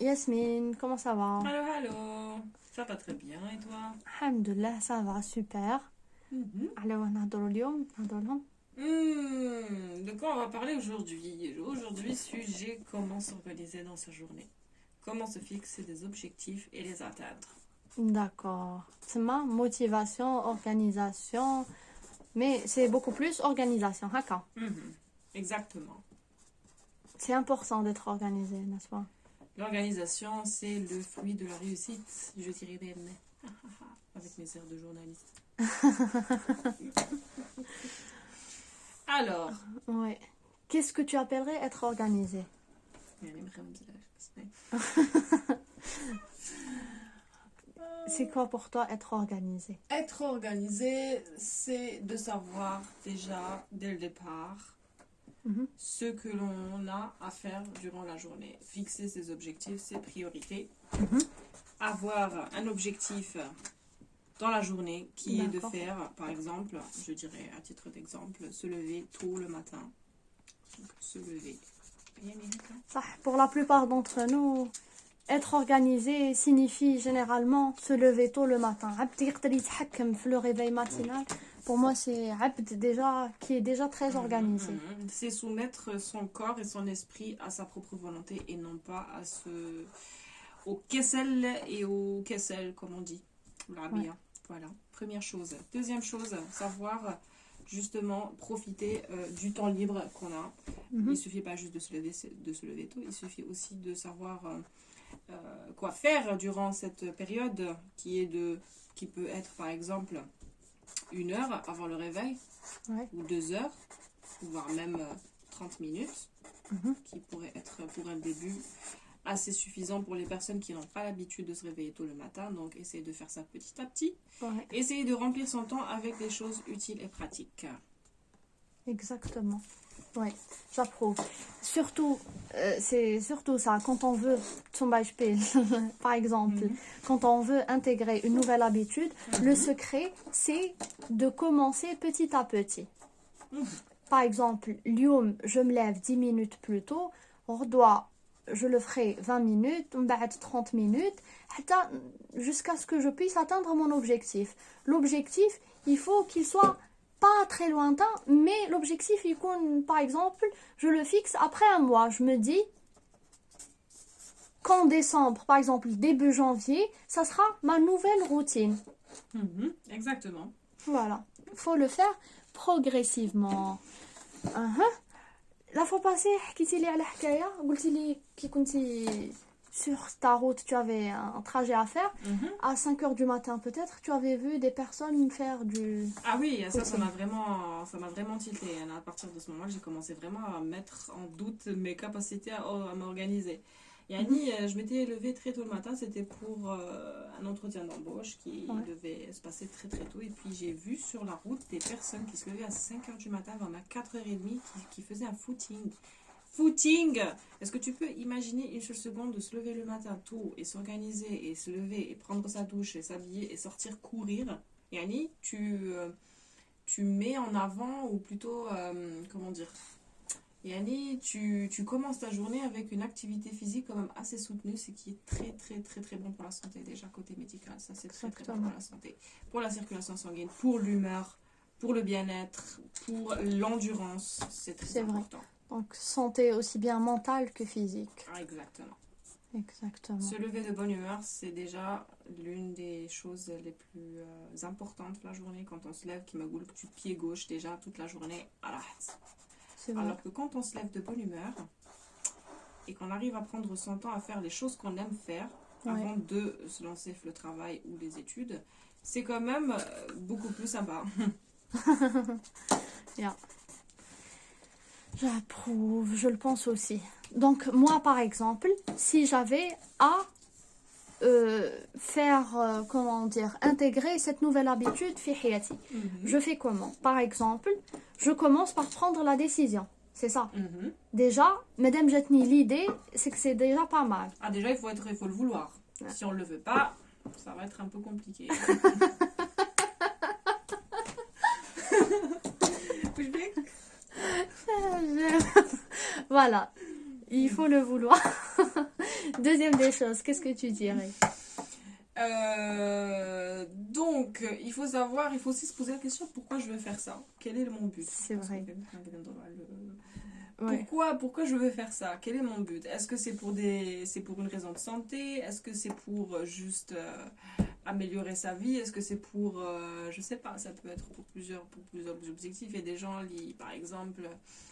Yasmine, comment ça va? Allô, allô. Ça va très bien, et toi? Alhamdulillah, ça va, super. Mhm. على نهضروا اليوم نهضروا De quoi on va parler aujourd'hui? Aujourd'hui, sujet comment s'organiser dans sa journée. Comment se fixer des objectifs et les atteindre. D'accord. C'est ma motivation, organisation, mais c'est beaucoup plus organisation, haka. Mhm. Exactement. C'est important d'être organisé, n'est-ce pas? L'organisation, c'est le fruit de la réussite, je dirais même. Avec mes airs de journaliste. Alors, Ouais. Qu'est-ce que tu appellerais être organisé? C'est quoi pour toi être organisé? être organisé, c'est de savoir déjà dès le départ Mhm. ce que l'on a à faire durant la journée. Fixer ses objectifs, ses priorités. Mhm. Avoir un objectif dans la journée qui est de D'accord. faire, par exemple, je dirais à titre d'exemple, se lever tôt le matin. Donc, se lever. Ça, pour la plupart d'entre nous, être organisé signifie généralement se lever tôt le matin. عبد يقدر يتحكم في le réveil matinal. Pour moi, c'est عبد déjà qui est déjà très organisé. C'est soumettre son corps et son esprit à sa propre volonté et non pas au kessel et au kessel, comme on dit. Ouais. Voilà, première chose. Deuxième chose, savoir justement profiter du temps libre qu'on a. Mhm. Il suffit pas juste de se lever tôt, il suffit aussi de savoir quoi faire durant cette période qui peut être par exemple 1 heure avant le réveil, Ouais. ou 2 heures, voire même 30 minutes, Mhm. qui pourrait être pour un début assez suffisant pour les personnes qui n'ont pas l'habitude de se réveiller tôt le matin. Donc essayez de faire ça petit à petit. Ouais. Essayez de remplir son temps avec des choses utiles et pratiques. Exactement. Ouais, j'approuve. Surtout, c'est surtout ça, quand on veut, zum Beispiel, par exemple, quand on veut intégrer une nouvelle habitude, le secret, c'est de commencer petit à petit. Par exemple, اليوم, je me lève 10 minutes plus tôt, je le ferai 20 minutes, on va être 30 minutes, jusqu'à ce que je puisse atteindre mon objectif. L'objectif, il faut qu'il soit pas très lointain, mais l'objectif, par exemple, je le fixe après un mois. Je me dis qu'en décembre, par exemple, début janvier, ça sera ma nouvelle routine. Exactement. Voilà, il faut le faire progressivement. La fois passée, حكيتي لي على حكاية قلتي لي كي كنتي sur ta route, tu avais un trajet à faire. À 5 heures du matin, peut-être, tu avais vu des personnes faire du... Ah oui, ça m'a vraiment tilté. À partir de ce moment-là, j'ai commencé vraiment à mettre en doute mes capacités à m'organiser. Yani, je m'étais levée très tôt le matin, c'était pour un entretien d'embauche qui Ouais. devait se passer très très tôt. Et puis j'ai vu sur la route des personnes qui se levaient à 5 heures du matin, même à 4h30, qui faisaient un footing. Footing! Est-ce que tu peux imaginer une seule seconde de se lever le matin tôt et s'organiser et se lever et prendre sa douche et s'habiller et sortir courir? Yani, tu mets en avant, ou plutôt, comment dire, Yani, tu commences ta journée avec une activité physique quand même assez soutenue, ce qui est très très très très bon pour la santé déjà côté médical. Ça c'est très très bon pour la santé, pour la circulation sanguine, pour l'humeur, pour le bien-être, pour l'endurance. C'est très C'est vrai. important. Donc, santé aussi bien mentale que physique. Ah, exactement. Exactement. Se lever de bonne humeur, c'est déjà l'une des choses les plus importantes de la journée. Quand on se lève, qui me goule du pied gauche déjà toute la journée. C'est vrai. Alors que quand on se lève de bonne humeur et qu'on arrive à prendre son temps à faire les choses qu'on aime faire avant de se lancer le travail ou les études, c'est quand même beaucoup plus sympa. Yeah. J'approuve, je le pense aussi. Donc, moi, par exemple, si j'avais à faire, comment dire, intégrer cette nouvelle habitude في حياتي, je fais comment? Par exemple, je commence par prendre la décision. C'est ça. Déjà, madame Jetni, l'idée, c'est que c'est déjà pas mal. Ah, déjà, il faut le vouloir. Ouais. Si on le veut pas, ça va être un peu compliqué. Voilà, il faut le vouloir. Deuxième des choses, qu'est-ce que tu dirais? Donc, il faut savoir, il faut aussi se poser la question pourquoi je veux faire ça? Quel est mon but? C'est vrai. Pourquoi je veux faire ça? Quel est mon but? Est-ce que c'est pour une raison de santé? Est-ce que c'est pour juste améliorer sa vie? Est-ce que c'est pour, je sais pas, ça peut être pour plusieurs objectifs. Il y a des gens, par exemple,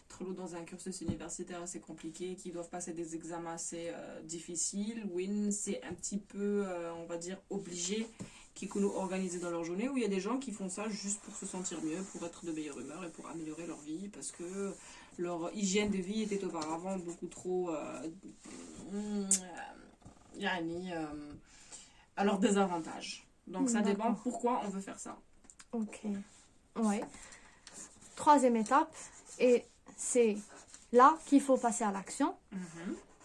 trop dans un cursus universitaire assez compliqué, qui doivent passer des examens assez difficiles. Oui, c'est un petit peu, on va dire, obligé, qui nous organiser dans leur journée, où il y a des gens qui font ça juste pour se sentir mieux, pour être de meilleure humeur et pour améliorer leur vie, parce que leur hygiène de vie était auparavant beaucoup trop à leur désavantage. Donc ça dépend pourquoi on veut faire ça. Ok. Ouais. Troisième étape, et c'est là qu'il faut passer à l'action.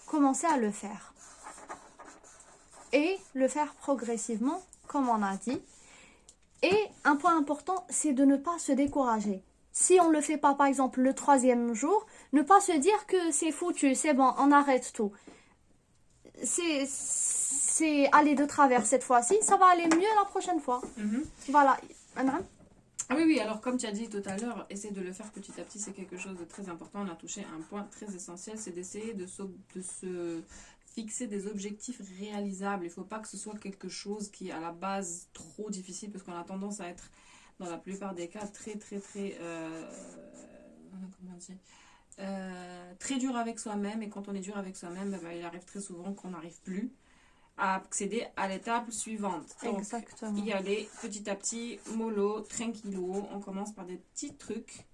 Commencer à le faire. Et le faire progressivement, comme on a dit. Et un point important, c'est de ne pas se décourager. Si on ne le fait pas, par exemple, le 3e jour, ne pas se dire que c'est foutu, c'est bon, on arrête tout. C'est aller de travers cette fois-ci, ça va aller mieux la prochaine fois. Voilà. Ah oui, alors comme tu as dit tout à l'heure, essayer de le faire petit à petit, c'est quelque chose de très important. On a touché un point très essentiel, c'est d'essayer de se fixer des objectifs réalisables. Il ne faut pas que ce soit quelque chose qui est à la base trop difficile, parce qu'on a tendance à être, dans la plupart des cas, très très dur avec soi-même. Et quand on est dur avec soi-même, il arrive très souvent qu'on n'arrive plus à accéder à l'étape suivante. Donc, exactement. y aller petit à petit, mollo, tranquillo. On commence par des petits trucs,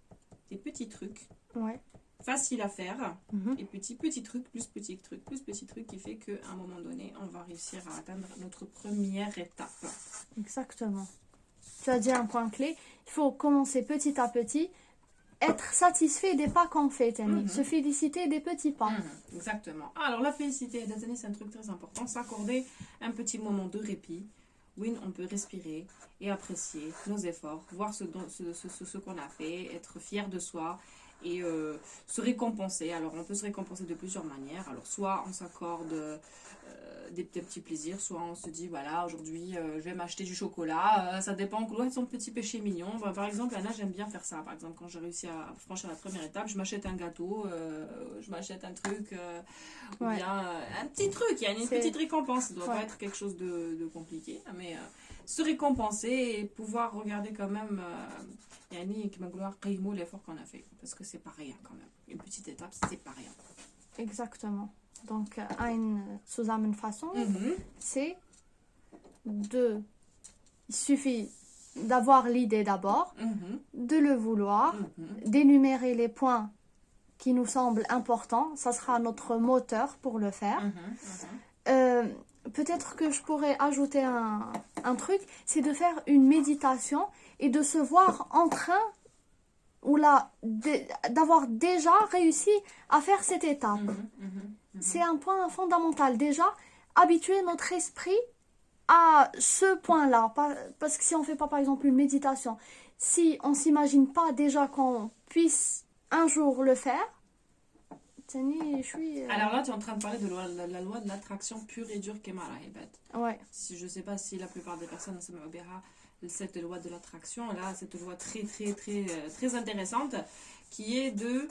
Ouais. faciles à faire, et petit truc, plus petit truc, qui fait qu'à un moment donné, on va réussir à atteindre notre première étape. Exactement. Tu as dit un point clé, il faut commencer petit à petit, être satisfait des pas qu'on fait, Tani. Se féliciter des petits pas. Exactement. Alors la félicité, Tani, c'est un truc très important. S'accorder un petit moment de répit. Oui, on peut respirer et apprécier nos efforts, voir ce qu'on a fait, être fier de soi et se récompenser. Alors on peut se récompenser de plusieurs manières. Alors soit on s'accorde des petits plaisirs, soit on se dit voilà, aujourd'hui je vais m'acheter du chocolat, ça dépend de son petit péché mignon. Par exemple, Anna, j'aime bien faire ça. Par exemple, quand j'ai réussi à franchir la première étape, je m'achète un gâteau, je m'achète un truc, ou bien un petit truc, il y a une petite récompense. Ça ne doit pas être quelque chose de compliqué, mais se récompenser et pouvoir regarder quand même l'effort qu'on a fait, parce que c'est pas rien quand même. Une petite étape, c'est pas rien. Exactement. Donc, une Zusammenfassung, c'est il suffit d'avoir l'idée d'abord, de le vouloir, d'énumérer les points qui nous semblent importants. Ça sera notre moteur pour le faire. Peut-être que je pourrais ajouter un truc, c'est de faire une méditation et de se voir en train ou là d'avoir déjà réussi à faire cette étape. C'est un point fondamental. Déjà, habituer notre esprit à ce point-là. Parce que si on ne fait pas, par exemple, une méditation, si on ne s'imagine pas déjà qu'on puisse un jour le faire, alors là, tu es en train de parler de la loi de l'attraction pure et dure, Kemara Hebet. Ouais. Je ne sais pas si la plupart des personnes se verra cette loi de l'attraction, là, cette loi très intéressante, qui est de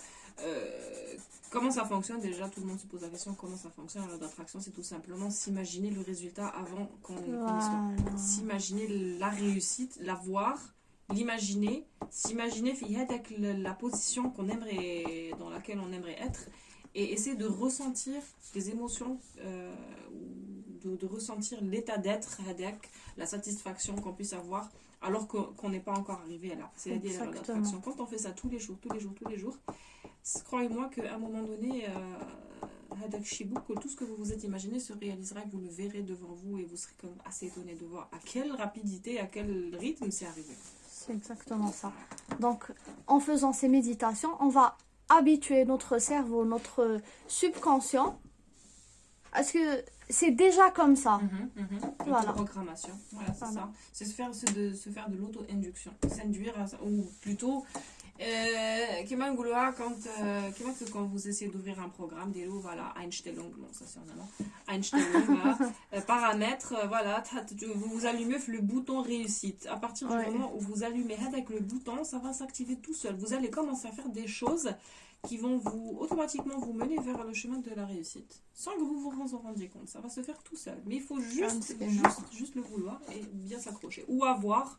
comment ça fonctionne. Déjà, tout le monde se pose la question comment ça fonctionne. La loi d'attraction, c'est tout simplement s'imaginer le résultat avant qu'on y soit. S'imaginer la réussite, la voir, l'imaginer, s'imaginer la position qu'on aimerait, dans laquelle on aimerait être, et essayer de ressentir les émotions, de ressentir l'état d'être, la satisfaction qu'on puisse avoir alors qu'on n'est pas encore arrivé là. C'est-à-dire la l'attraction. Quand on fait ça tous les jours, croyez-moi qu'à un moment donné, que tout ce que vous vous êtes imaginé se réalisera, que vous le verrez devant vous et vous serez comme assez étonné de voir à quelle rapidité, à quel rythme c'est arrivé. C'est exactement ça. Donc, en faisant ces méditations, on va habituer notre cerveau, notre subconscient, parce que c'est déjà comme ça. Voilà. Programmation. Voilà, c'est ça. C'est se faire de l'auto-induction. S'induire, ou plutôt كما نقولوها quand vous essayez d'ouvrir un programme ديروا voilà Einstellung non ça c'est en allemand Einstellung voilà, paramètres voilà vous allumez le bouton réussite à partir du moment où vous allumez avec le bouton ça va s'activer tout seul vous allez commencer à faire des choses qui vont automatiquement vous mener vers le chemin de la réussite sans que vous vous en rendiez compte ça va se faire tout seul mais il faut juste le vouloir et bien s'accrocher ou avoir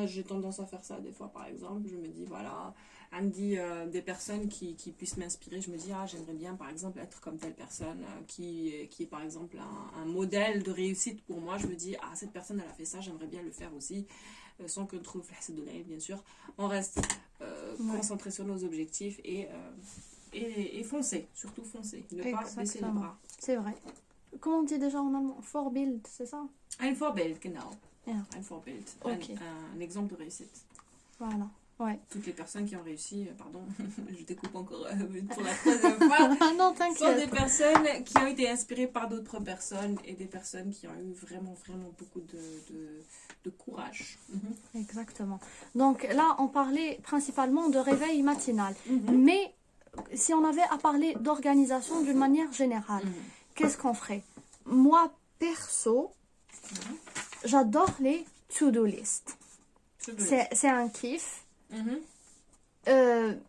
j'ai tendance à faire ça des fois par exemple je me dis voilà elle me dit des personnes qui puissent m'inspirer je me dis j'aimerais bien par exemple être comme telle personne qui est par exemple un modèle de réussite pour moi je me dis cette personne elle a fait ça j'aimerais bien le faire aussi sans que je trouve de l'aide bien sûr on reste concentré sur nos objectifs et foncer surtout foncer ne pas baisser les bras c'est vrai comment on dit déjà en allemand Vorbild c'est ça ein Vorbild genau un Vorbild, un exemple de réussite. Voilà, ouais. Toutes les personnes qui ont réussi, pardon, je découpe encore pour la troisième fois, non, t'inquiète. sont des personnes qui ont été inspirées par d'autres personnes et des personnes qui ont eu vraiment beaucoup de courage. Exactement. Donc là, on parlait principalement de réveil matinal. Mais si on avait à parler d'organisation d'une manière générale, qu'est-ce qu'on ferait? Moi, perso, j'adore les to-do list. C'est un kiff.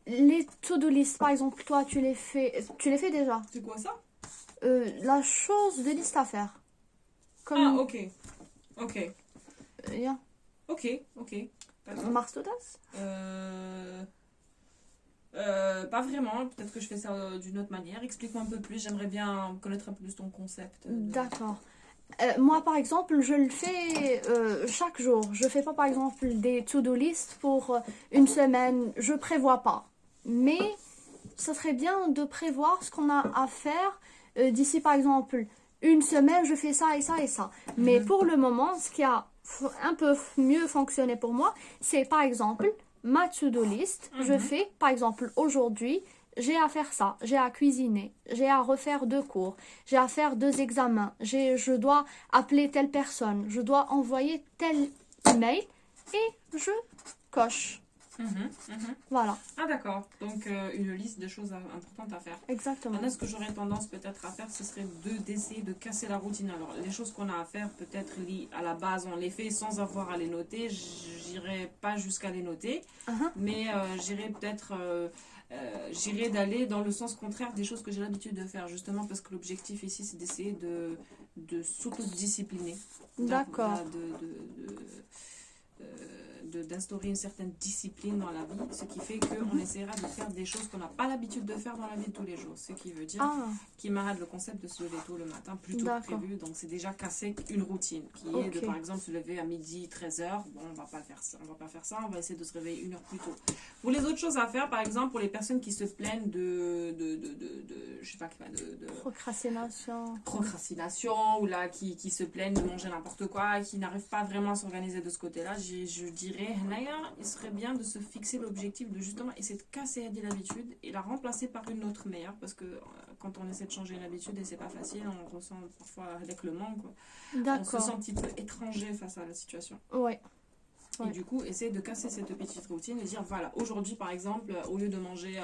Les to-do list, par exemple, toi, tu les fais déjà. C'est quoi ça La chose de liste à faire. Comme... ok. Ja. Ok. Machst du das pas vraiment, peut-être que je fais ça d'une autre manière. Explique-moi un peu plus, j'aimerais bien connaître un peu plus ton concept. D'accord. Moi, par exemple, je le fais chaque jour. Je fais pas, par exemple, des to-do list pour une semaine. Je prévois pas. Mais ça serait bien de prévoir ce qu'on a à faire d'ici, par exemple, une semaine. Je fais ça et ça et ça. Mais pour le moment, ce qui a un peu mieux fonctionné pour moi, c'est, par exemple, ma to-do list. Je fais, par exemple, aujourd'hui... J'ai à faire ça, j'ai à cuisiner, j'ai à refaire 2 cours, j'ai à faire 2 examens, je dois appeler telle personne, je dois envoyer tel email et je coche. Voilà. Ah d'accord, donc une liste de choses importantes à faire. Exactement. Maintenant, ce que j'aurais tendance peut-être à faire, ce serait d'essayer de casser la routine. Alors, les choses qu'on a à faire, peut-être à la base, on les fait sans avoir à les noter. J'irai pas jusqu'à les noter, mais j'irai peut-être... j'irai d'aller dans le sens contraire des choses que j'ai l'habitude de faire, justement parce que l'objectif ici c'est d'essayer de s'autodiscipliner. D'accord. D'instaurer une certaine discipline dans la vie, ce qui fait qu'on essaiera de faire des choses qu'on n'a pas l'habitude de faire dans la vie de tous les jours, ce qui veut dire qu'il m'arrête le concept de se lever tôt le matin plus tôt que prévu, donc c'est déjà casser une routine qui est de par exemple se lever à midi 13h, bon on va pas faire ça, on va essayer de se réveiller 1 heure plus tôt. Pour les autres choses à faire, par exemple pour les personnes qui se plaignent de je sais pas procrastination ou là qui se plaignent de manger n'importe quoi, qui n'arrivent pas vraiment à s'organiser de ce côté-là, je dirais il serait bien de se fixer l'objectif de justement essayer de casser l'habitude et la remplacer par une autre meilleure parce que quand on essaie de changer une habitude et c'est pas facile, on ressent parfois avec le manque on se sent un petit peu étranger face à la situation. Et du coup essayer de casser cette petite routine et dire voilà, aujourd'hui par exemple au lieu de manger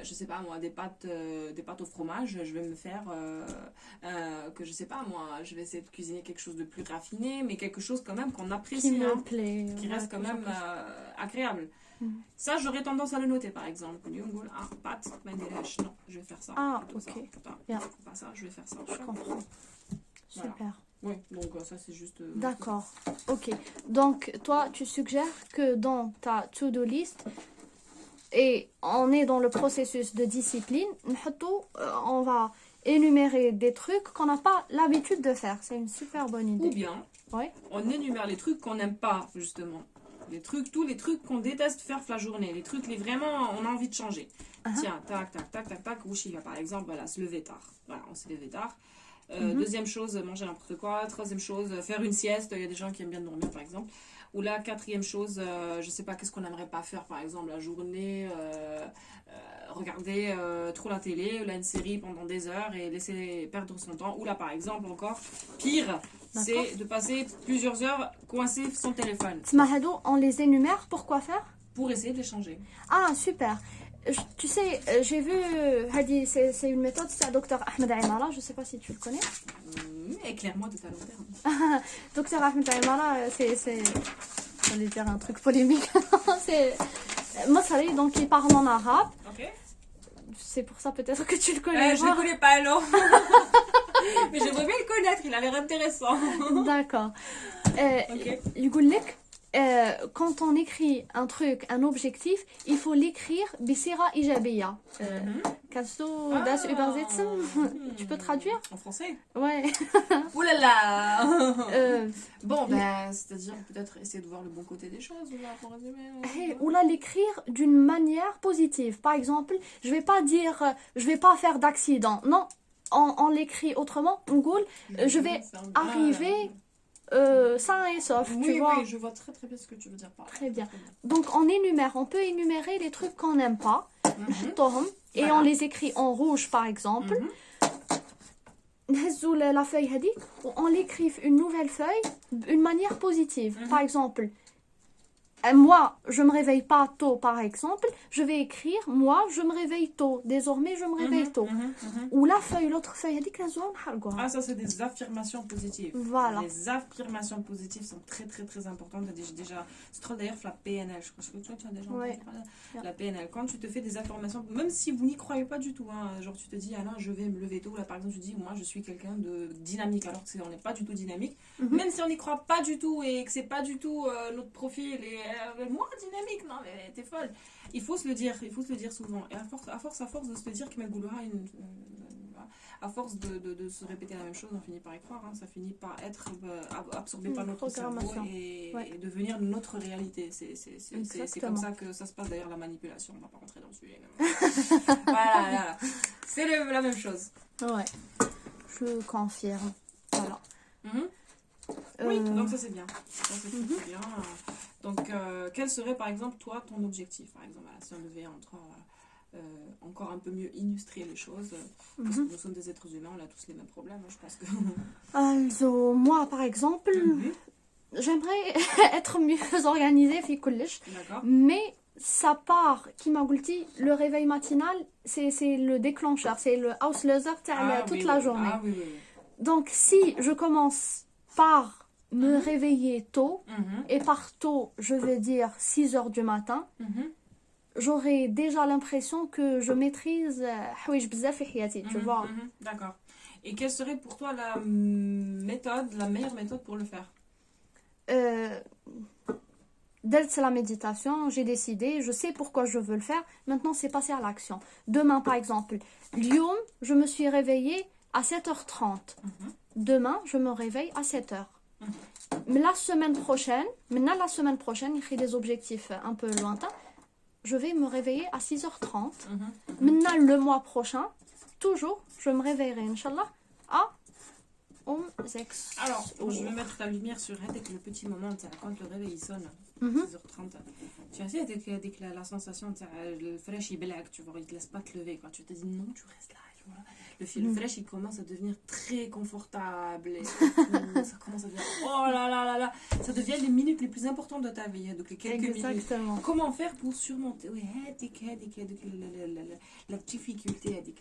je sais pas moi des pâtes au fromage, je vais me faire que je sais pas moi, je vais essayer de cuisiner quelque chose de plus raffiné mais quelque chose quand même qu'on apprécie, qui me plaît, qui reste quand même agréable. Ça j'aurais tendance à le noter par exemple. Pâtes, non, je vais faire ça. Pas ça, je vais faire ça. Je comprends. Voilà. Super. Oui, donc ça c'est juste... D'accord, ok. Donc toi tu suggères que dans ta to-do list, et on est dans le processus de discipline, on va énumérer des trucs qu'on n'a pas l'habitude de faire. C'est une super bonne idée. Ou bien, on énumère les trucs qu'on n'aime pas, justement. Tous les trucs qu'on déteste faire la journée. Les trucs, vraiment, on a envie de changer. Tiens, tac, Wushiga, par exemple, voilà, se lever tard. Voilà, on s'est levé tard. Deuxième chose, manger n'importe quoi. Troisième chose, faire une sieste. Il y a des gens qui aiment bien dormir, par exemple. Ou là, quatrième chose, je sais pas, qu'est-ce qu'on n'aimerait pas faire, par exemple, la journée, regarder trop la télé, là, une série pendant des heures et laisser perdre son temps. Ou là, par exemple, encore, pire, c'est de passer plusieurs heures coincé son téléphone. Mahado, on les énumère, pourquoi faire? Pour essayer de les changer. Ah, super. Tu sais, j'ai vu, Hadi, c'est une méthode, c'est un docteur Ahmed Aymara, je sais pas si tu le connais. Éclaire-moi de ta long terme. Docteur Ahmed Aymara, j'allais dire un truc polémique. C'est Masri, donc il parle en arabe. Ok. C'est pour ça peut-être que tu le connais. Je le connais pas, non. Mais j'aimerais bien le connaître, il a l'air intéressant. D'accord. Ok. يقول لك, quand on écrit un truc, un objectif, il faut l'écrire بصيغة إيجابية. Kannst du das übersetzen? Tu peux traduire? En français? Ouais. Ouh là là. Bon, ben, c'est-à-dire peut-être essayer de voir le bon côté des choses, là, pour résumer. Ou là, l'écrire d'une manière positive. Par exemple, je vais pas dire, je vais pas faire d'accident. Non, on l'écrit autrement. On goal, je vais arriver sain et sauf. Oui, tu vois. oui, je vois très très bien ce que tu veux dire par là. Très bien. Donc on énumère, on peut énumérer les trucs qu'on n'aime pas. Et Voilà. on les écrit en rouge par exemple. نهزوا la feuille هذيك on l'écrit une nouvelle feuille d'une manière positive. Par exemple, moi je me réveille pas tôt par exemple, je vais écrire moi je me réveille tôt. Désormais je me réveille tôt. Ou la feuille, l'autre feuille هذيك نهزوها نحرقوها. Ah, ça c'est des affirmations positives. Voilà. Les affirmations positives sont très très très importantes. Déjà, c'est trop d'ailleurs la PNL. Je crois que toi tu as déjà entendu parler de la PNL. Quand tu te fais des affirmations, même si vous n'y croyez pas du tout, hein, genre tu te dis ah non je vais me lever tôt. Là par exemple tu dis moi je suis quelqu'un de dynamique alors que on n'est pas du tout dynamique. Même si on n'y croit pas du tout et que c'est pas du tout notre profil et moi dynamique non mais t'es folle. Il faut se le dire souvent. Et à force de se le dire que à force de se répéter la même chose, on finit par y croire. Hein. Ça finit par être absorbé par notre cerveau et devenir notre réalité. C'est comme ça que ça se passe d'ailleurs la manipulation. On va pas rentrer dans le sujet. Voilà. C'est la même chose. Ouais, je confirme. Voilà. Oui, donc ça c'est bien. Ça, c'est très bien. Donc, quel serait par exemple toi ton objectif? Par exemple, si on devait encore un peu mieux illustrer les choses, parce que nous sommes des êtres humains, on a tous les mêmes problèmes, hein, je pense que... Also, moi par exemple, j'aimerais être mieux organisée في كلش. D'accord. Mais ça part, qui m'a dit, le réveil matinal, c'est le déclencheur, c'est le auslöser toute la journée. Ah oui. Donc si je commence par me réveiller tôt, et par tôt je veux dire 6 heures du matin, j'aurai déjà l'impression que je maîtrise حوايج بزاف في حياتي, tu vois. D'accord. Et quelle serait pour toi la meilleure méthode pour le faire? C'est la méditation, j'ai décidé, je sais pourquoi je veux le faire, maintenant c'est passer à l'action. Demain par exemple, اليوم, je me suis réveillée à 7h30. Demain, je me réveille à 7h. Mais la semaine prochaine, il y a des objectifs un peu lointains, je vais me réveiller à 6h30. Maintenant, le mois prochain, toujours, je me réveillerai, Inch'Allah, à 6h. Alors, je vais mettre ta lumière sur le petit moment, quand le réveil sonne, 6h30. Tu as avec la sensation, le fraîche il blague, tu vois, il te laisse pas te lever. Quand tu te dis non, tu restes là. Tu vois. Le fraîche il commence à devenir très confortable. Et ça commence à devenir oh là là là là. Ça devient les minutes les plus importantes de ta vie. Donc les quelques minutes. Comment faire pour surmonter la difficulté avec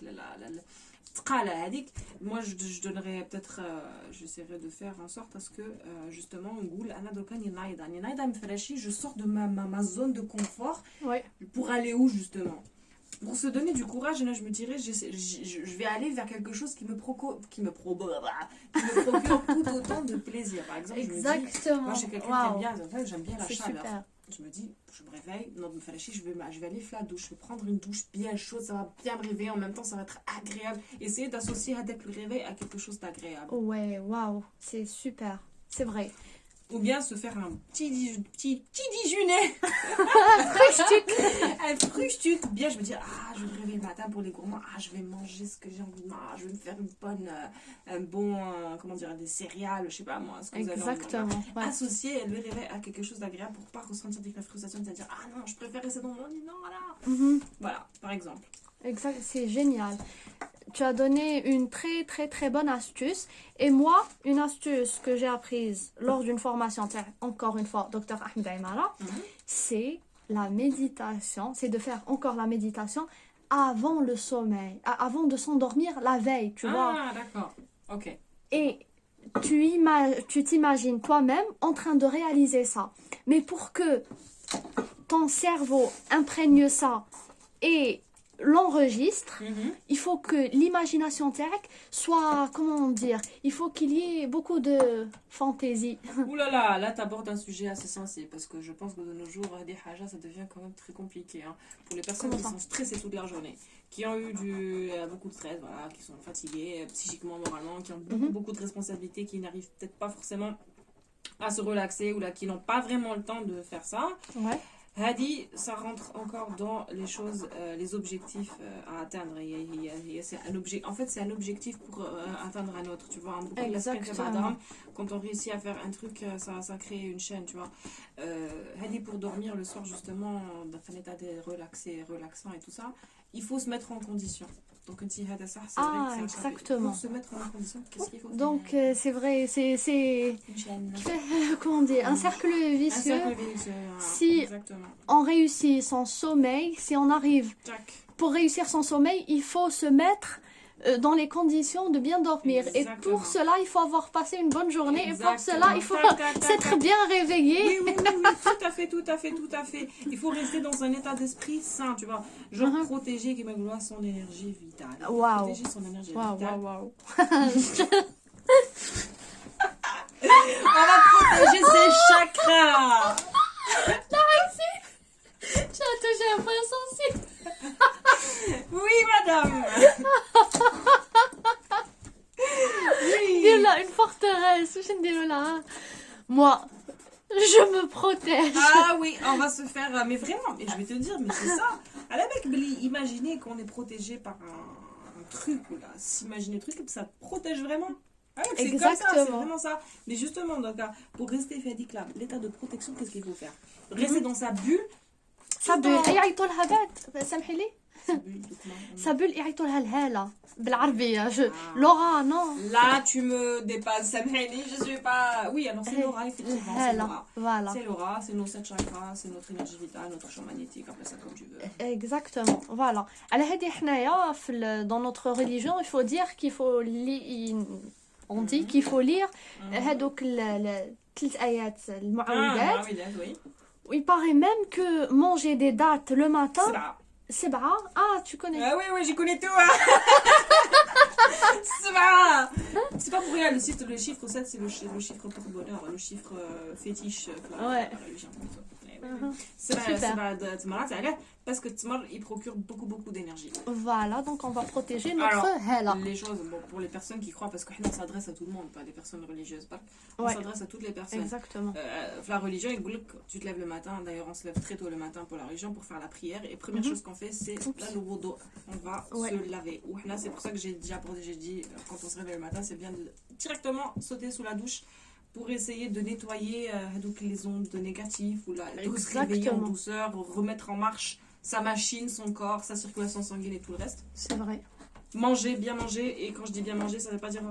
moi je donnerais peut-être j'essaierai de faire en sorte à ce que justement je sors de ma zone de confort pour aller où justement, pour se donner du courage. Et là je me dirais je vais aller vers quelque chose qui me procure tout autant de plaisir. Par exemple, je me dis, moi j'ai quelqu'un qui aime bien, j'aime bien la chaleur. Super. Je me dis, je me réveille, je vais aller faire la douche, je vais prendre une douche bien chaude, ça va bien me réveiller, en même temps ça va être agréable. Essayer d'associer avec le réveil à quelque chose d'agréable. Ouais, waouh, c'est super, c'est vrai. Ou bien se faire un petit déjeuner. Un frühstück. Bien, je me dis, je vais me réveiller le matin pour les gourmands. Je vais manger ce que j'ai envie de manger. Je vais me faire un bon, comment dire, des céréales, je sais pas moi, ce que vous avez envie de manger. Exactement. Ouais. Associer le réveil à quelque chose d'agréable pour pas ressentir la frustration, c'est-à-dire, non, je préfère rester dans mon lit, non, voilà. Mhm. Voilà, par exemple. Exact, c'est génial. Tu as donné une très très très bonne astuce. Et moi, une astuce que j'ai apprise lors d'une formation, encore une fois, Dr Ahmed Aymara, c'est la méditation. C'est de faire encore la méditation avant le sommeil, avant de s'endormir la veille, tu vois. Ah, d'accord. Ok. Et tu t'imagines toi-même en train de réaliser ça. Mais pour que ton cerveau imprègne ça et l'enregistre, il faut que l'imagination تاعك soit, comment dire, il faut qu'il y ait beaucoup de fantaisie. Ouh là, tu abordes un sujet assez sensible parce que je pense que de nos jours, des hajas, ça devient quand même très compliqué. Hein. Pour les personnes Comment qui ça sont stressées toute la journée, qui ont eu beaucoup de stress, voilà, qui sont fatiguées psychiquement, moralement, qui ont beaucoup de responsabilités, qui n'arrivent peut-être pas forcément à se relaxer ou là, qui n'ont pas vraiment le temps de faire ça. Ouais. Hadi, ça rentre encore dans les choses, les objectifs à atteindre. C'est un objet, en fait, c'est un objectif pour atteindre un autre, tu vois. Exactement. Quand on réussit à faire un truc, ça crée une chaîne, tu vois. Hadi, pour dormir le soir, justement, dans un état de relaxant et tout ça, il faut se mettre en condition. Donc, c'est vrai que c'est exactement. pour se mettre en condition, qu'est-ce qu'il faut faire? Donc, c'est vrai, c'est une chaîne. Comment dire, un cercle vicieux. Un cercle vicieux, Si exactement. on réussit son sommeil, si on arrive, pour réussir son sommeil, il faut se mettre dans les conditions de bien dormir. Exactement. Et pour cela, il faut avoir passé une bonne journée. Exactement. Et pour cela, il faut s'être bien réveillé. Oui, tout à fait. Il faut rester dans un état d'esprit sain, tu vois. Genre protéger son énergie vitale. Waouh. Protéger son énergie vitale. Waouh. On va protéger ses chakras. Tu as touché un point sensible. Oui, madame. Oui. Dis-là, une forteresse. Je ne dis là. Moi, je me protège. Ah oui, on va se faire... Mais vraiment, mais je vais te dire, mais c'est ça. À la mec, imaginez qu'on est protégé par un truc, là. S'imaginer le truc, ça te protège vraiment. Ah, c'est comme ça, c'est vraiment ça. Mais justement, donc, pour rester fait là, l'état de protection, qu'est-ce qu'il faut faire? Rester dans sa bulle. Sa bulle. يعيطوا لها بعد سامحي لي. Sa bulle يعيطوا لها الهالة بالعربية. Laura, non. Là, tu me dépasses, Samheni, je suis pas... Oui, alors c'est Laura, effectivement, c'est Laura. Voilà. C'est Laura, c'est nos 7 chakras, c'est notre énergie vitale, notre champ magnétique, appelle ça comme tu veux. Exactement, voilà. على هذه حنايا dans notre religion, il faut dire qu'il faut on dit qu'il faut lire هذوك الثلاث آيات المعوذات. Il paraît même que manger des dattes le matin... Sebra. Ah, tu connais. Ah oui, j'y connais tout. C'est pas pour rien, le chiffre 7, c'est le chiffre porte-bonheur, le chiffre fétiche. Ouais. Super. Parce que Tmar, il procure beaucoup d'énergie. Voilà, donc on va protéger notre Hela. Les choses, pour les personnes qui croient, parce qu'on s'adresse à tout le monde, pas des personnes religieuses. On s'adresse à toutes les personnes. Exactement. La religion, tu te lèves le matin, d'ailleurs on se lève très tôt le matin pour la religion pour faire la prière. Et première chose qu'on fait, c'est le wudu. On va se laver. C'est pour ça que j'ai dit, quand on se réveille le matin, c'est bien de directement sauter sous la douche pour essayer de nettoyer les ondes négatives ou de se réveiller en douceur, remettre en marche sa machine, son corps, sa circulation sanguine et tout le reste. C'est vrai. Manger, bien manger, et quand je dis bien manger, ça ne veut pas dire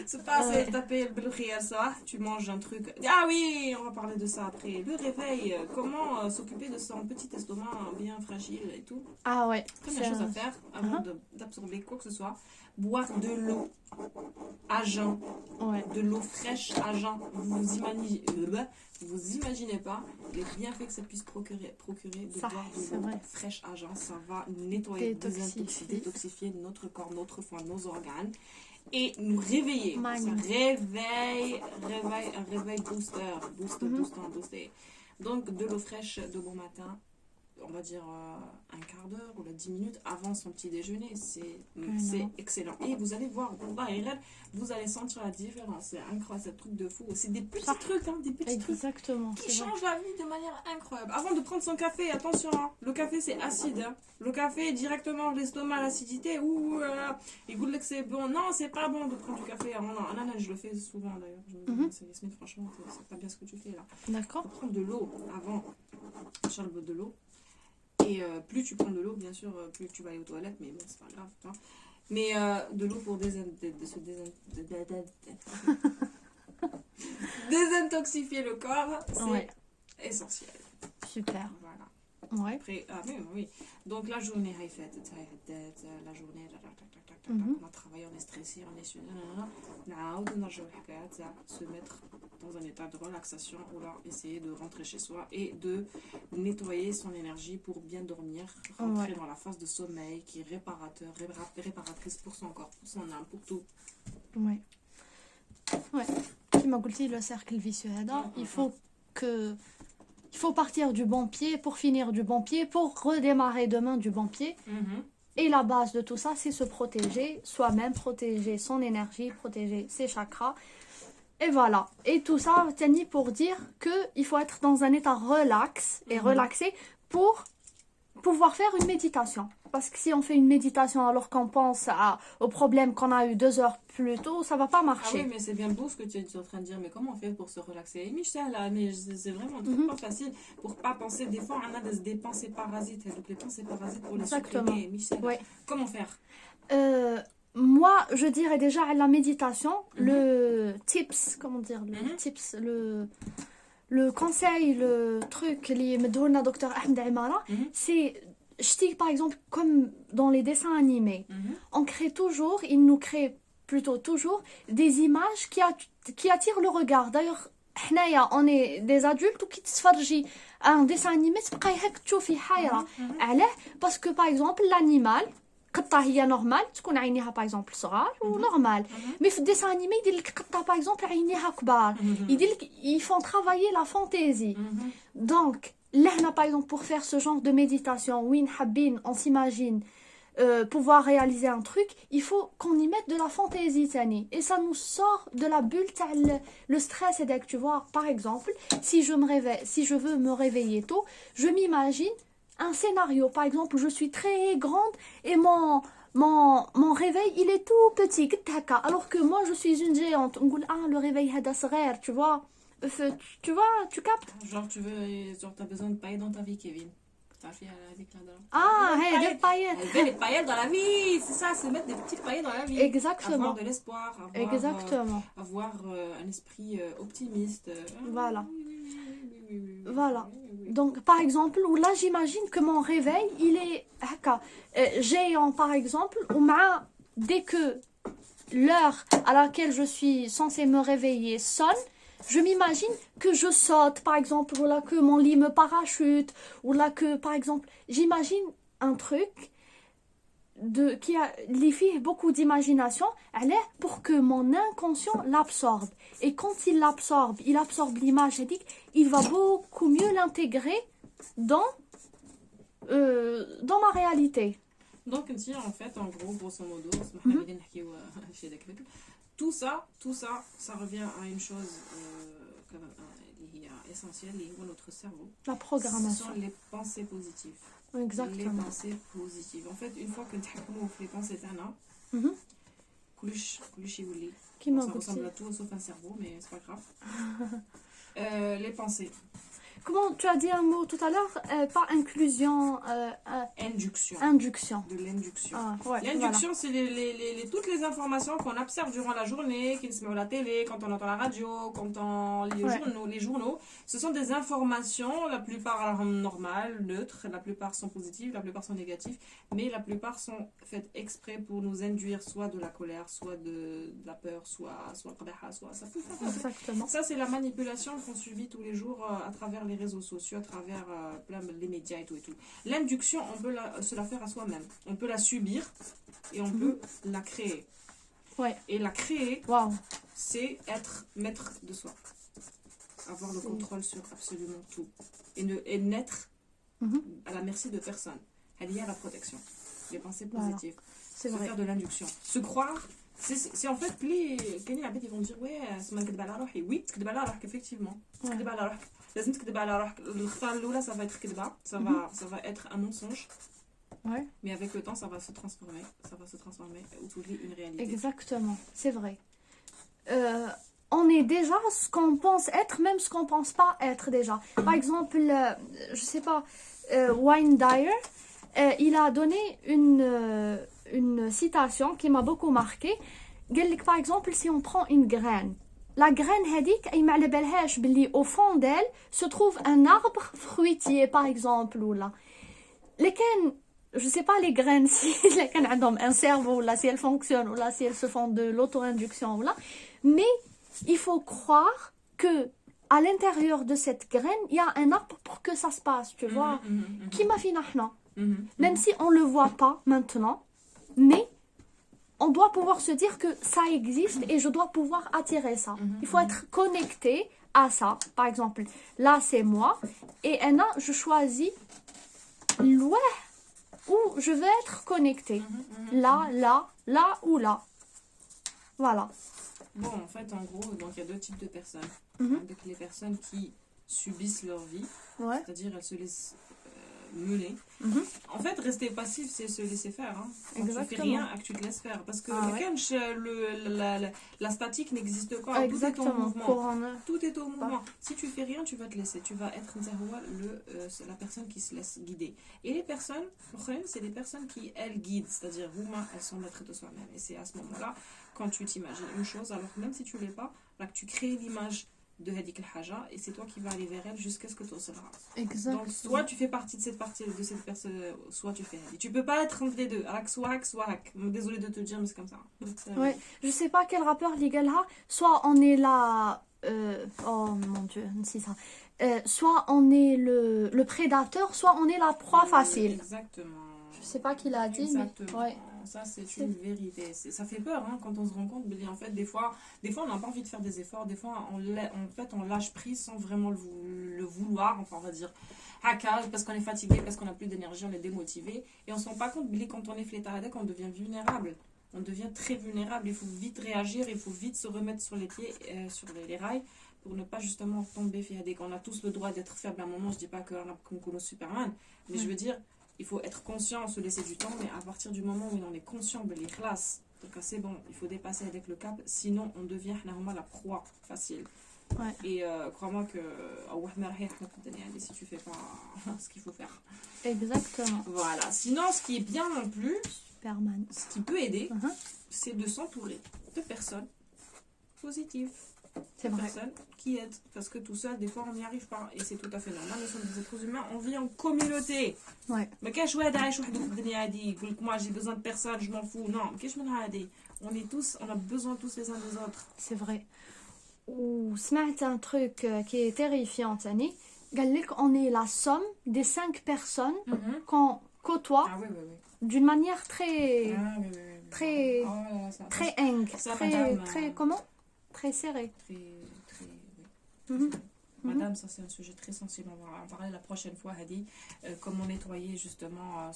c'est pas assez taper le ça, tu manges un truc. Ah oui, on va parler de ça après. Le réveil, comment s'occuper de son petit estomac bien fragile et tout. Ah ouais. Première chose à faire avant d'absorber quoi que ce soit, boire de l'eau à jeun. Ouais. De l'eau fraîche à jeun. Vous imaginez pas les bienfaits que ça puisse procurer de boire de l'eau fraîche à jeun. Ça va nettoyer, détoxifier notre corps, notre foie, nos organes. Et nous réveiller. Un réveil booster. Donc de l'eau fraîche de bon matin, on va dire un quart d'heure ou 10 minutes avant son petit déjeuner. C'est non. excellent. Et vous allez voir, vous allez sentir la différence. C'est incroyable, c'est un truc de fou. C'est des petits trucs, hein, des petits trucs Exactement. qui changent la vie de manière incroyable. Avant de prendre son café, attention, hein, le café c'est acide. Hein. Le café directement l'estomac, l'acidité, il goûte que c'est bon. Non, c'est pas bon de prendre du café. Non, je le fais souvent d'ailleurs. Je me dis, c'est Yasmine, franchement, c'est pas bien ce que tu fais là. D'accord. Faut prendre de l'eau avant. Charles de l'eau. Et plus tu prends de l'eau, bien sûr, plus tu vas aller aux toilettes, mais bon, c'est pas grave. Hein. Mais de l'eau pour désintoxifier le corps, c'est essentiel. Super. Voilà. Ouais. Après, oui. Donc la journée, la journée, on a travaillé, on est stressé, on est sur... se mettre dans un état de relaxation ou alors essayer de rentrer chez soi et de nettoyer son énergie pour bien dormir, rentrer dans la phase de sommeil qui est réparatrice pour son corps, pour son âme, pour tout. Ouais. Comme m'a dit, le cercle vicieux, il faut partir du bon pied pour finir du bon pied, pour redémarrer demain du bon pied. Et la base de tout ça, c'est se protéger soi-même, protéger son énergie, protéger ses chakras. Et voilà. Et tout ça, Tiani, pour dire qu'il faut être dans un état relax et relaxé pour pouvoir faire une méditation. Parce que si on fait une méditation alors qu'on pense au problème qu'on a eu 2 heures plus tôt, ça va pas marcher. Ah oui, mais c'est bien beau ce que tu es en train de dire. Mais comment on fait pour se relaxer? Michel, là, mais c'est vraiment pas facile pour pas penser. Des fois, on a des pensées parasites. Donc les pensées parasites pour les supprimer. Michel, comment faire? Moi, je dirais déjà à la méditation, le tips, comment dire, le conseil, le truc, les me docteur Ahmed Aymara, c'est, je dis par exemple, comme dans les dessins animés, il nous crée plutôt toujours des images qui attirent le regard. D'ailleurs, on est des adultes qui تتفرجي un dessin animé تبقاي هاك تشوفي حيرة. علاه؟ parce que par exemple l'animal قطة هي نورمال تكون عينيها باغ اكزومبل صغار ونورمال مي في الديسان انيمي يدير لك قطة باغ اكزومبل عينيها كبار يدير لك ils font travailler la fantaisie donc là par exemple pour faire ce genre de méditation وين حابين on s'imagine pouvoir réaliser un truc, il faut qu'on y mette de la fantaisie, Tani. Et ça nous sort de la bulle, le stress. Et dès que tu vois, par exemple, si je veux me réveiller tôt, je m'imagine un scénario. Par exemple, je suis très grande et mon réveil, il est tout petit. Alors que moi, je suis une géante. On dit, le réveil, tu vois. Tu captes? Genre, t'as besoin de paillettes dans ta vie, Kevin. Des paillettes. Des paillettes dans la vie, c'est ça, c'est mettre des petites paillettes dans la vie. Exactement. Avoir de l'espoir, avoir un esprit optimiste. Voilà. Voilà. Donc, par exemple, là, j'imagine que mon réveil, il est géant, par exemple, dès que l'heure à laquelle je suis censée me réveiller sonne, je m'imagine que je saute, par exemple, ou là que mon lit me parachute, ou là que, par exemple, j'imagine un truc qui a les filles beaucoup d'imagination, pour que mon inconscient l'absorbe. Et quand il absorbe l'image, il va beaucoup mieux l'intégrer dans ma réalité. Donc, en fait, en gros, grosso modo, tout ça, ça revient à une chose essentielle, notre cerveau. La programmation. Ce sont les pensées positives. Exactement. Les pensées positives. En fait, une fois que tu as les pensées, ça ressemble à tout sauf un cerveau, mais c'est pas grave. Les pensées. Comment tu as dit un mot tout à l'heure? Pas inclusion. Induction. Induction. De l'induction. L'induction, c'est toutes les informations qu'on observe durant la journée, qui se met à la télé, quand on entend la radio, quand on lit les journaux. Ce sont des informations, la plupart normales, neutres, la plupart sont positives, la plupart sont négatives, mais la plupart sont faites exprès pour nous induire soit de la colère, soit de la peur, soit ça peut faire. Exactement. Ça, c'est la manipulation qu'on subit tous les jours à travers les réseaux sociaux, à travers les médias et tout. L'induction, on peut se la faire à soi-même. On peut la subir et on peut la créer. Et la créer, c'est être maître de soi. Avoir le contrôle sur absolument tout. Et n'être à la merci de personne. elle y a la protection. Les pensées Voilà. positives. C'est Se vrai. faire de l'induction. Se croire, c'est en fait, les Kenyan ils vont dire, ouais, c'est mal كدب على روحي. Oui, تكذب على روحك, effectivement. Ouais. تكذب على روحك. لازم تكذب على روحك. الخطأ الأولى, ça va être كذبة. Ça va être un mensonge. Ouais. Mais avec le temps, ça va se transformer. Ça va se transformer ou trouver une réalité. Exactement, c'est vrai. On est déjà ce qu'on pense être, même ce qu'on pense pas être déjà. Par exemple, je sais pas, Wayne Dyer, il a donné une citation qui m'a beaucoup marqué. قال لك, par exemple, si on prend une graine, la graine هذيك أي ما على بالهاش باللي au fond d'elle se trouve un arbre fruitier, par exemple, ou là. لكن je sais pas les graines si lesquelles عندهم un cerveau là, si elles fonctionnent ou là, si elles se font de l'auto-induction ou là, mais il faut croire que à l'intérieur de cette graine il y a un arbre pour que ça se passe, tu vois. Qui m'a fait nahna, même si on le voit pas maintenant, mais on doit pouvoir se dire que ça existe et je dois pouvoir attirer ça. Il faut être connecté à ça. Par exemple, là c'est moi et Anna, je choisis ouais, où je veux être connectée. Là ou là. Voilà. Bon, en fait, en gros, donc il y a deux types de personnes. Mhm. Avec les personnes qui subissent leur vie, Ouais. c'est-à-dire elles se laissent mener. Mhm. En fait, rester passif, c'est se laisser faire. Hein. Quand tu fais Exactement. rien, que tu te laisses faire. Parce que Ah, la statique n'existe pas. Exactement. Tout est en mouvement. Courant. Tout est au mouvement. Si tu fais rien, tu vas te laisser. Tu vas être la personne qui se laisse guider. Et les personnes, c'est des personnes qui, elles, guident. C'est-à-dire, elles sont maîtres de soi-même. Et c'est à ce moment-là, quand tu t'imagines une chose, alors que même si tu ne l'es pas, là que tu crées l'image de Hadik al-Haja, et c'est toi qui vas aller vers elle jusqu'à ce que tu oseras. Exactement. Donc, soit tu fais partie de cette personne, soit tu fais Hadik. Tu peux pas être entre les deux. Alors que soit hack. Désolée de te le dire, mais c'est comme ça. Ouais. Je sais pas quel rappeur Ligalha, soit on est là. Oh mon dieu, c'est ça. Soit on est le prédateur, soit on est la proie facile. Exactement. Je sais pas qui l'a dit, Exactement. mais ouais. Ça, c'est une vérité. Ça fait peur hein, quand on se rend compte. Mais en fait, des fois on n'a pas envie de faire des efforts. Des fois, on lâche prise sans vraiment le vouloir. Enfin, on va dire, haka, parce qu'on est fatigué, parce qu'on n'a plus d'énergie, on est démotivé. Et on ne se rend pas compte, mais quand on est flétaradec, on devient vulnérable. On devient très vulnérable. Il faut vite réagir. Il faut vite se remettre sur les pieds, sur les rails, pour ne pas justement tomber fiadek. On a tous le droit d'être faible à un moment. Je ne dis pas qu'on est Superman. Mais je veux dire, il faut être conscient, se laisser du temps, mais à partir du moment où on est conscient de les classes, donc c'est bon, il faut dépasser avec le cap, sinon on devient normalement la proie facile. Ouais. Et crois-moi que si tu fais pas ce qu'il faut faire. Exactement. Voilà. Sinon, ce qui est bien non plus, Superman. ce qui peut aider, Mhm. c'est de s'entourer de personnes positives. C'est vrai. Personnes qui aident. Parce que tout seul, des fois, on n'y arrive pas. Et c'est tout à fait normal. Nous sommes des êtres humains, on vit en communauté. Ouais. Mais moi j'ai besoin de personne, je m'en fous. Non, on a besoin tous les uns des autres. C'est vrai. Ou سمعت un truc qui est terrifiant, Tani. قال لك on est la somme des 5 personnes qu'on côtoie Ah oui, oui, oui. d'une manière très Ah, oui, oui, oui. très Oh là là, ça- très eng, ça, très madame, très comment? Très serré. Très, très, oui. Mhm. Madame, ça c'est un sujet très sensible. On va en parler la prochaine fois, Hadi. Comment nettoyer justement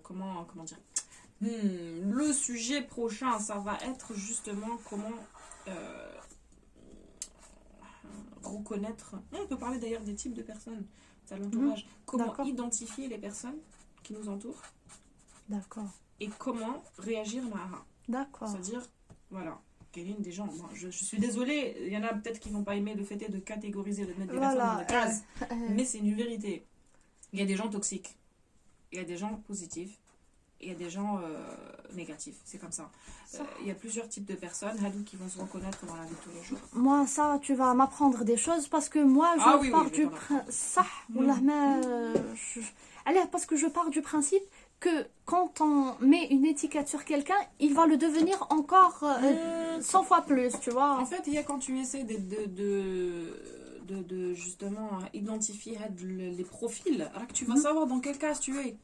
comment dire. Le sujet prochain, ça va être justement comment reconnaître. On peut parler d'ailleurs des types de personnes. C'est l'entourage. Comment D'accord. identifier les personnes qui nous entourent D'accord. et comment réagir à. D'accord. C'est-à-dire, voilà. Des gens, bon, je suis désolée, il y en a peut-être qui vont pas aimer le fait de catégoriser, de mettre des personnes dans des cases, mais c'est une vérité. Il y a des gens toxiques, il y a des gens positifs, il y a des gens négatifs, c'est comme ça. Il y a plusieurs types de personnes, Hadou, qui vont se reconnaître dans la vie de tous les jours. Moi, ça, tu vas m'apprendre des choses parce que moi, je pars du parce que je pars du principe que quand on met une étiquette sur quelqu'un, il va le devenir encore 100 fois plus, tu vois. En fait, il y a quand tu essaies de justement identifier les profils, alors que tu vas savoir dans quel cas tu es.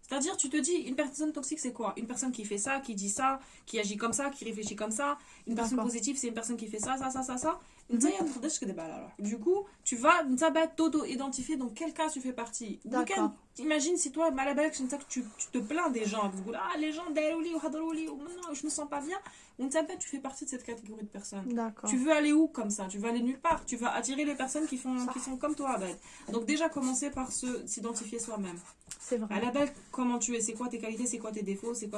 C'est-à-dire, tu te dis, une personne toxique, c'est quoi? Une personne qui fait ça, qui dit ça, qui agit comme ça, qui réfléchit comme ça. Une personne positive, c'est une personne qui fait ça. Du coup, tu vas t'auto-identifier dans quel cas tu fais partie. D'accord. Imagine si toi, tu te plains des gens. Ah, les gens, je me sens pas bien. Tu fais partie de cette catégorie de personnes. D'accord. Tu veux aller où comme ça? Tu veux aller nulle part. Tu vas attirer les personnes qui sont comme toi. Donc déjà, commencer par s'identifier soi-même. C'est vrai. À la belle, comment tu es, c'est quoi tes qualités, c'est quoi tes défauts, c'est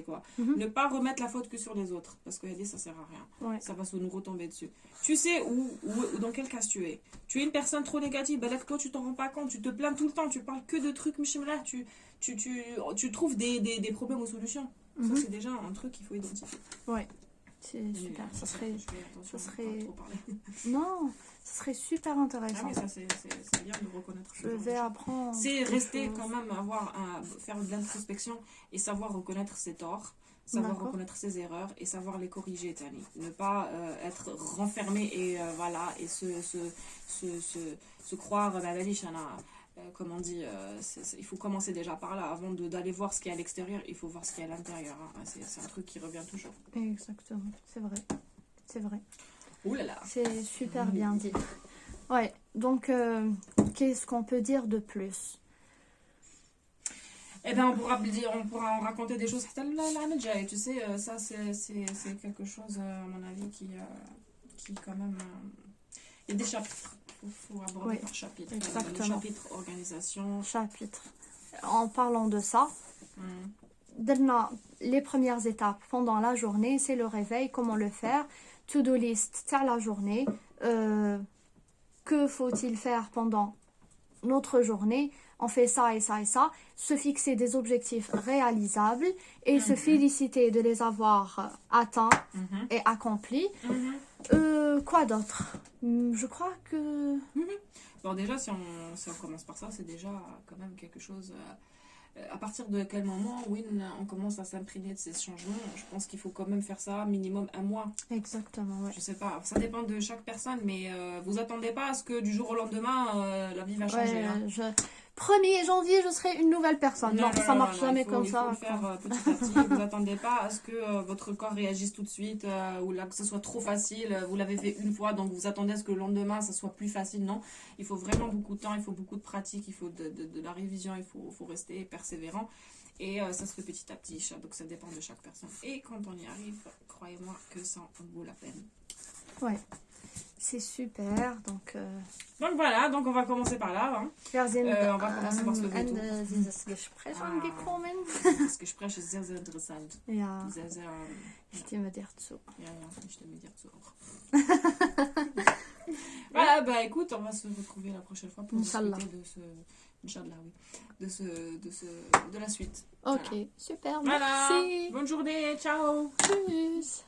quoi. Ne pas remettre la faute que sur les autres, parce que ça sert à rien. Ouais. Ça va nous retomber dessus. Tu sais dans quel cas tu es. Tu es une personne trop négative, toi tu t'en rends pas compte, tu te plains tout le temps, tu parles que de trucs, tu trouves des problèmes aux solutions. Ça c'est déjà un truc qu'il faut identifier. Ouais. C'est super. Ça serait... Non, ça serait super Ah intéressant. oui, ça c'est bien de reconnaître. Je vais apprendre. C'est rester quand même, faire de l'introspection et savoir reconnaître ses torts, savoir reconnaître ses erreurs et savoir les corriger, Tani. Ne pas être renfermé et et se croire comme on dit, il faut commencer déjà par là. Avant d'aller voir ce qu'il y a à l'extérieur, il faut voir ce qu'il y a à l'intérieur. C'est un truc qui revient toujours. Exactement, c'est vrai. C'est vrai. Ouh là là. C'est super bien dit. Ouais, donc qu'est-ce qu'on peut dire de plus? Eh bien, on pourra en raconter des choses. Tu sais, ça c'est quelque chose, à mon avis, qui quand même... Il y a des chapitres. Il faut aborder par chapitre. Exactement. Le chapitre organisation. Chapitre. En parlant de ça, les premières étapes pendant la journée, c'est le réveil, comment le faire, to-do list, c'est la journée, que faut-il faire pendant notre journée, on fait ça et ça et ça, se fixer des objectifs réalisables et se féliciter de les avoir atteints et accomplis. Quoi d'autre? Je crois que... Bon, déjà, si on commence par ça, c'est déjà quand même quelque chose... à partir de quel moment, on commence à s'imprégner de ces changements? Je pense qu'il faut quand même faire ça minimum 1 mois. Exactement, ouais. Je sais pas, ça dépend de chaque personne, mais vous attendez pas à ce que du jour au lendemain, la vie va changer. Ouais, 1er janvier, je serai une nouvelle personne. Non, ça marche jamais comme ça. Il faut le faire petit à petit. Vous attendez pas à ce que votre corps réagisse tout de suite ou là, que ce soit trop facile. Vous l'avez fait une fois, donc vous attendez à ce que le lendemain, ça soit plus facile. Non, il faut vraiment beaucoup de temps, il faut beaucoup de pratique, il faut de la révision, il faut rester persévérant. Et ça se fait petit à petit, donc ça dépend de chaque personne. Et quand on y arrive, croyez-moi que ça en vaut la peine. Ouais, c'est super. Donc voilà, donc on va commencer par là. Hein. On va commencer par ce que dieses Gespräch angekommen. Das Gespräch ist sehr, sehr interessant. Ja, Sehr, sehr... ich stimme dir zu. Ja, ich stimme dir zu auch. Voilà, bah écoute, on va se retrouver la prochaine fois pour Inch'Allah. discuter de la suite. Ok, super, Voilà. merci. Bonne journée, ciao. Tschüss.